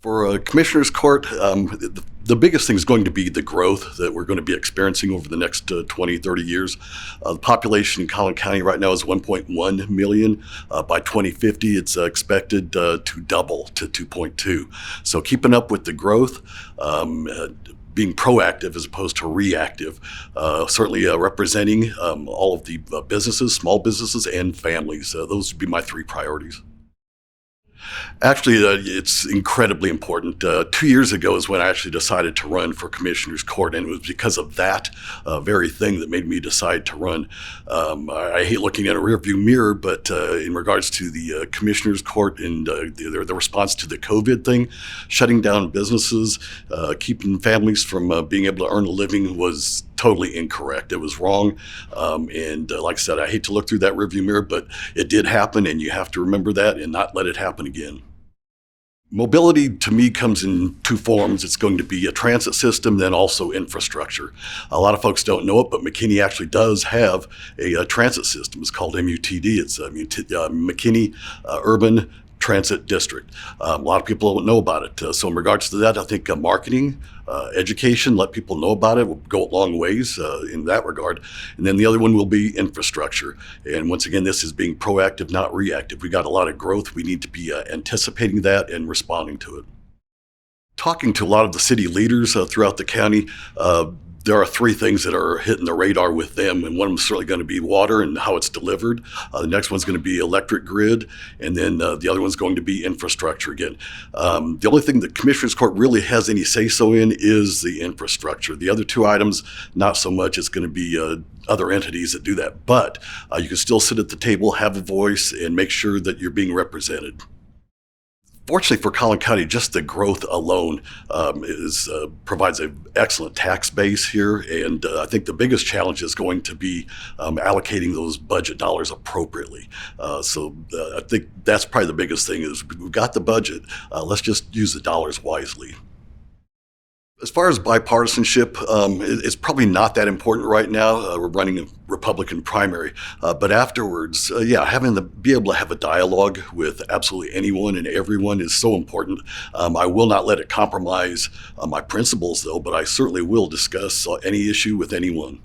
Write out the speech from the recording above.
For Commissioner's Court, the biggest thing is going to be the growth that we're going to be experiencing over the next 20, 30 years. The population in Collin County right now is 1.1 million. By 2050, it's expected to double to 2.2. So keeping up with the growth, being proactive as opposed to reactive, certainly representing all of the businesses, small businesses, and families. Those would be my three priorities. Actually, it's incredibly important. 2 years ago is when I actually decided to run for Commissioner's Court, and it was because of that very thing that made me decide to run. I hate looking at a rearview mirror, but in regards to the Commissioner's Court and the response to the COVID thing, shutting down businesses, keeping families from being able to earn a living was totally incorrect. It was wrong. And like I said, I hate to look through that rearview mirror, but it did happen, and you have to remember that and not let it happen again. Mobility to me comes in two forms. It's going to be a transit system, then also infrastructure. A lot of folks don't know it, but McKinney actually does have a transit system. It's called MUTD. It's McKinney Urban Transit District. A lot of people don't know about it. So in regards to that, I think marketing, education, let people know about it will go a long ways in that regard. And then the other one will be infrastructure. And once again, this is being proactive, not reactive. We got a lot of growth. We need to be anticipating that and responding to it. Talking to a lot of the city leaders throughout the county, there are three things that are hitting the radar with them, and one of them is certainly going to be water and how it's delivered. The next one's going to be electric grid, and then the other one's going to be infrastructure again. The only thing the Commissioner's Court really has any say-so in is the infrastructure. The other two items, not so much. It's going to be other entities that do that. But you can still sit at the table, have a voice, and make sure that you're being represented. Fortunately for Collin County, just the growth alone provides an excellent tax base here, and I think the biggest challenge is going to be allocating those budget dollars appropriately. So I think that's probably the biggest thing is we've got the budget, let's just use the dollars wisely. As far as bipartisanship, it's probably not that important right now. We're running a Republican primary, but afterwards, be able to have a dialogue with absolutely anyone and everyone is so important. I will not let it compromise my principles, though, but I certainly will discuss any issue with anyone.